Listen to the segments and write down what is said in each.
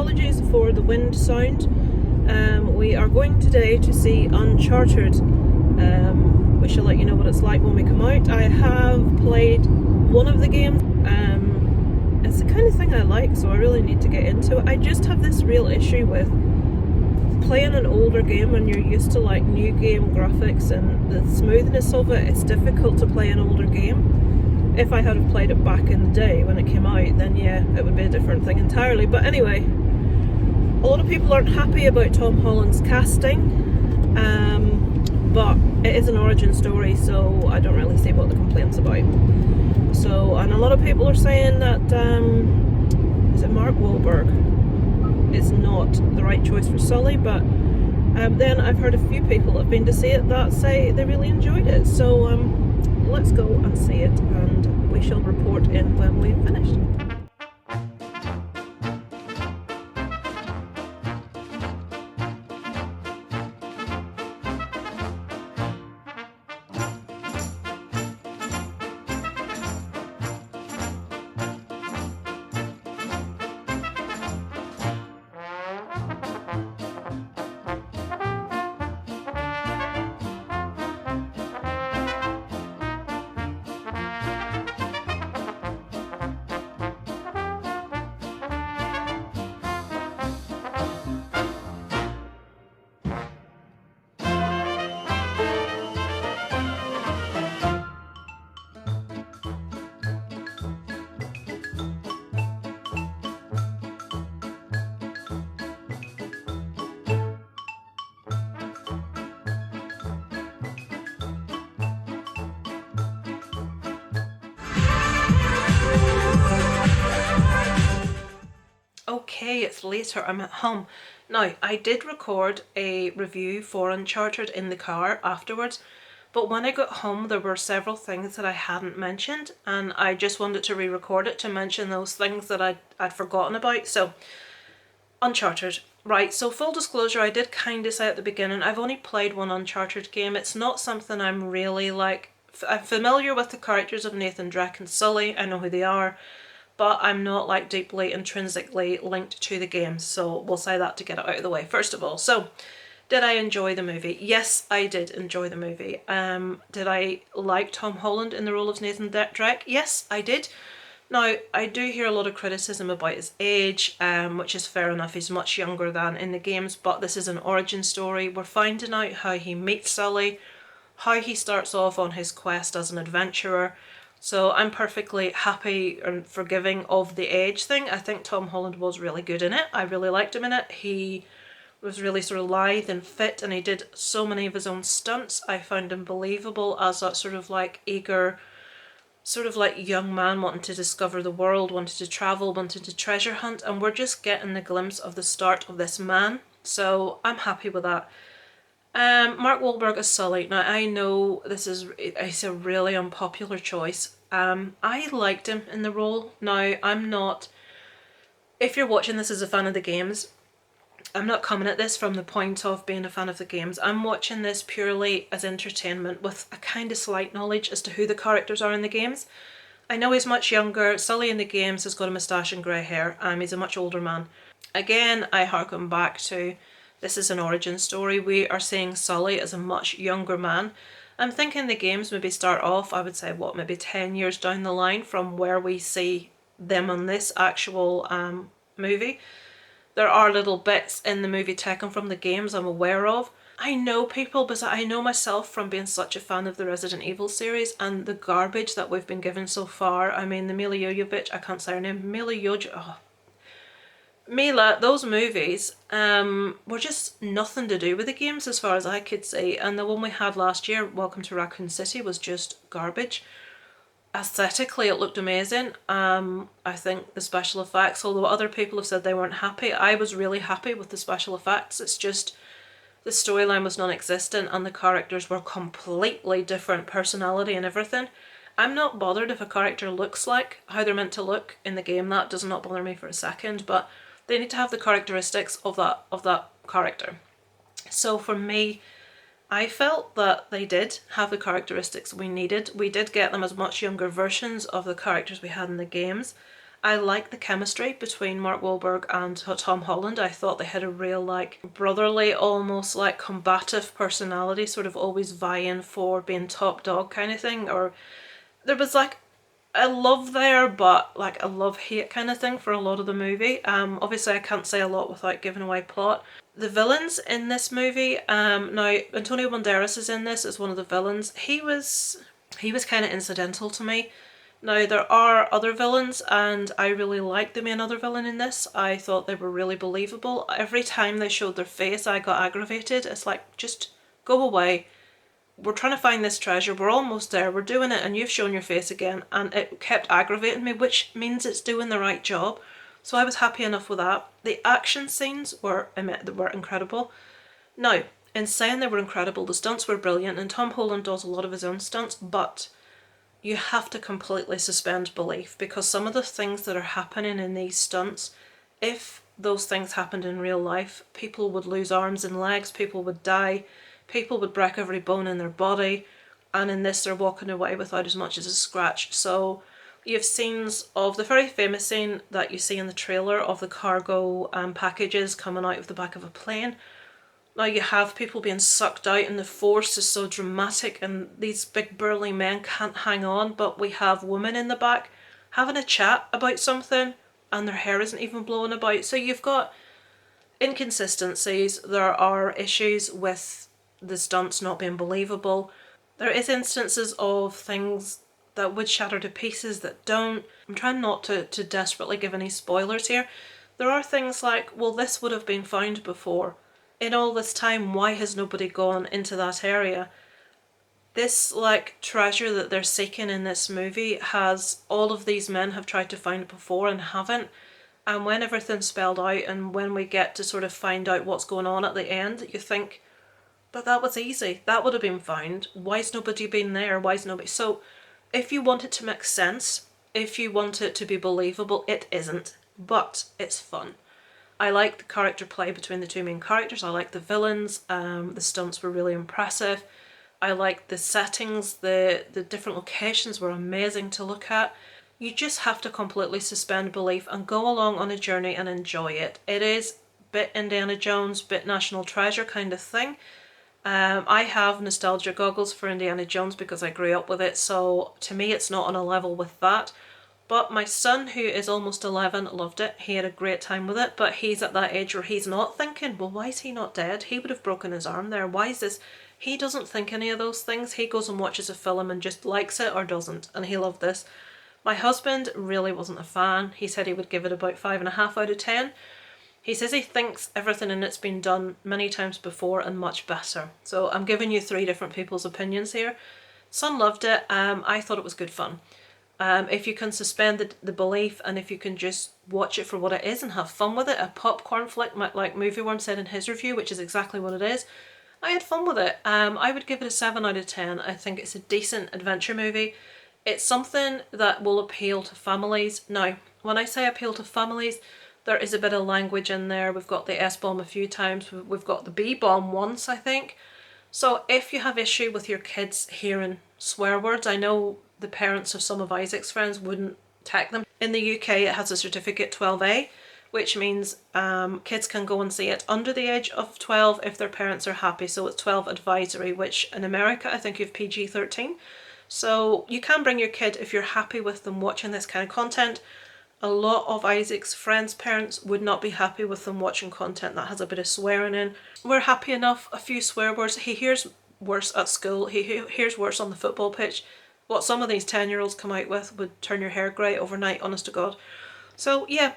apologies for the wind sound. We are going today to see Uncharted. We shall let you know what it's like when we come out. I have played one of the games. It's the kind of thing I like, so I really need to get into it. I just have this real issue with playing an older game when you're used to like new game graphics and the smoothness of it. It's difficult to play an older game. If I had have played it back in the day when it came out, then yeah, it would be a different thing entirely. But anyway, a lot of people aren't happy about Tom Holland's casting, but it is an origin story, so I don't really see what the complaint's about. So, and a lot of people are saying that, is it Mark Wahlburg is not the right choice for Sully, but then I've heard a few people that have been to see it that say they really enjoyed it. So let's go and see it, and we shall report in when we've finished. Okay, it's later, I'm at home. Now, I did record a review for Uncharted in the car afterwards, but when I got home there were several things that I hadn't mentioned, and I just wanted to re-record it to mention those things that I'd forgotten about. So, Uncharted. Right, so full disclosure, I did kind of say at the beginning, I've only played one Uncharted game. It's not something I'm really like... I'm familiar with the characters of Nathan Drake and Sully, I know who they are, but I'm not like deeply intrinsically linked to the games, so we'll say that to get it out of the way first of all. So, did I enjoy the movie? Yes, I did enjoy the movie. Did I like Tom Holland in the role of Nathan Drake? Yes, I did. Now, I do hear a lot of criticism about his age, which is fair enough, he's much younger than in the games, but this is an origin story. We're finding out how he meets Sully, how he starts off on his quest as an adventurer. So I'm perfectly happy and forgiving of the age thing. I think Tom Holland was really good in it. I really liked him in it. He was really sort of lithe and fit, and he did so many of his own stunts. I found him believable as that sort of like eager, sort of like young man wanting to discover the world, wanted to travel, wanted to treasure hunt, and we're just getting the glimpse of the start of this man. So I'm happy with that. Mark Wahlburg as Sully. Now, I know it's a really unpopular choice. I liked him in the role. Now, I'm not... If you're watching this as a fan of the games, I'm not coming at this from the point of being a fan of the games. I'm watching this purely as entertainment with a kind of slight knowledge as to who the characters are in the games. I know he's much younger. Sully in the games has got a moustache and grey hair. He's a much older man. Again, I harken back to... This is an origin story. We are seeing Sully as a much younger man. I'm thinking the games maybe start off, I would say, what, maybe 10 years down the line from where we see them on this actual movie. There are little bits in the movie taken from the games I'm aware of. I know people, because I know myself from being such a fan of the Resident Evil series and the garbage that we've been given so far. I mean, the Mila Jovovich, I can't say her name, Mila, those movies were just nothing to do with the games as far as I could see, and the one we had last year, Welcome to Raccoon City, was just garbage. Aesthetically it looked amazing. I think the special effects, although other people have said they weren't happy, I was really happy with the special effects. It's just the storyline was non-existent and the characters were completely different personality and everything. I'm not bothered if a character looks like how they're meant to look in the game, that does not bother me for a second, but they need to have the characteristics of that character. So for me, I felt that they did have the characteristics we needed. We did get them as much younger versions of the characters we had in the games. I like the chemistry between Mark Wahlberg and Tom Holland. I thought they had a real like brotherly, almost like combative personality, sort of always vying for being top dog kind of thing. Or there was like a love there, but like a love-hate kind of thing for a lot of the movie. Obviously I can't say a lot without giving away plot. The villains in this movie, now Antonio Banderas is in this as one of the villains. He was kind of incidental to me. Now there are other villains and I really liked the main other villain in this. I thought they were really believable. Every time they showed their face I got aggravated. It's like, just go away. We're trying to find this treasure, we're almost there, we're doing it, and you've shown your face again, and it kept aggravating me, which means it's doing the right job. So I was happy enough with that. The action scenes were incredible. Now, in saying they were incredible, the stunts were brilliant, and Tom Holland does a lot of his own stunts, but you have to completely suspend belief, because some of the things that are happening in these stunts, if those things happened in real life, people would lose arms and legs, people would die, people would break every bone in their body, and in this they're walking away without as much as a scratch. So you have scenes of the very famous scene that you see in the trailer of the cargo packages coming out of the back of a plane. Now you have people being sucked out and the force is so dramatic and these big burly men can't hang on, but we have women in the back having a chat about something and their hair isn't even blowing about. So you've got inconsistencies, there are issues with the stunts not being believable. There is instances of things that would shatter to pieces that don't. I'm trying not to desperately give any spoilers here. There are things like, well, this would have been found before. In all this time, why has nobody gone into that area? This like treasure that they're seeking in this movie has all of these men have tried to find before and haven't. And when everything's spelled out and when we get to sort of find out what's going on at the end, you think, but that was easy. That would have been found. Why's nobody been there? Why's nobody? So if you want it to make sense, if you want it to be believable, it isn't. But it's fun. I like the character play between the two main characters. I like the villains. The stunts were really impressive. I like the settings. The different locations were amazing to look at. You just have to completely suspend belief and go along on a journey and enjoy it. It is a bit Indiana Jones, bit National Treasure kind of thing. I have nostalgia goggles for Indiana Jones because I grew up with it, so to me it's not on a level with that. But my son, who is almost 11, loved it. He had a great time with it, but he's at that age where he's not thinking, well, why is he not dead? He would have broken his arm there. Why is this? He doesn't think any of those things. He goes and watches a film and just likes it or doesn't, and he loved this. My husband really wasn't a fan. He said he would give it about 5.5 out of 10. He says he thinks everything in it's been done many times before and much better. So I'm giving you 3 different people's opinions here. Son loved it. I thought it was good fun. If you can suspend the belief and if you can just watch it for what it is and have fun with it, a popcorn flick like Movie Worm said in his review, which is exactly what it is, I had fun with it. I would give it a 7 out of 10. I think it's a decent adventure movie. It's something that will appeal to families. Now, when I say appeal to families, there is a bit of language in there. We've got the S-bomb a few times. We've got the B-bomb once, I think. So if you have issue with your kids hearing swear words, I know the parents of some of Isaac's friends wouldn't take them. In the UK, it has a certificate 12A, which means kids can go and see it under the age of 12 if their parents are happy. So it's 12 advisory, which in America, I think you have PG-13. So you can bring your kid if you're happy with them watching this kind of content. A lot of Isaac's friends' parents would not be happy with them watching content that has a bit of swearing in. We're happy enough, a few swear words. He hears worse at school, he hears worse on the football pitch. What some of these 10-year-olds come out with would turn your hair grey overnight, honest to God. So yeah,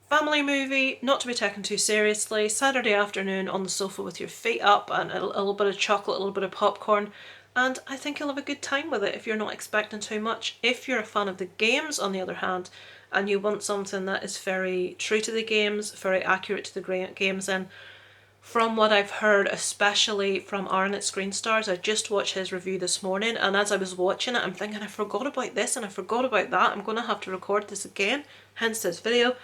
family movie, not to be taken too seriously. Saturday afternoon on the sofa with your feet up and a little bit of chocolate, a little bit of popcorn. And I think you'll have a good time with it if you're not expecting too much. If you're a fan of the games, on the other hand, and you want something that is very true to the games, very accurate to the games, and from what I've heard, especially from Aaron at Screen Stars, I just watched his review this morning, and as I was watching it, I'm thinking, I forgot about this and I forgot about that. I'm going to have to record this again, hence this video.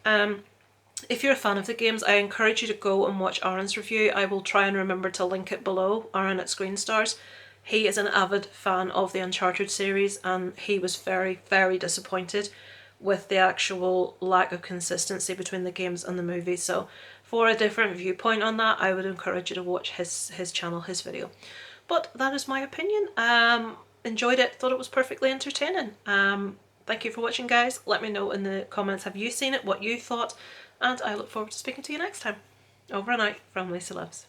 If you're a fan of the games, I encourage you to go and watch Aaron's review. I will try and remember to link it below, Aaron at Screen Stars. He is an avid fan of the Uncharted series and he was very, very disappointed with the actual lack of consistency between the games and the movie. So for a different viewpoint on that, I would encourage you to watch his channel, his video. But that is my opinion. Enjoyed it, thought it was perfectly entertaining. Thank you for watching, guys. Let me know in the comments, have you seen it, what you thought, and I look forward to speaking to you next time. Over and out from Lisa Loves.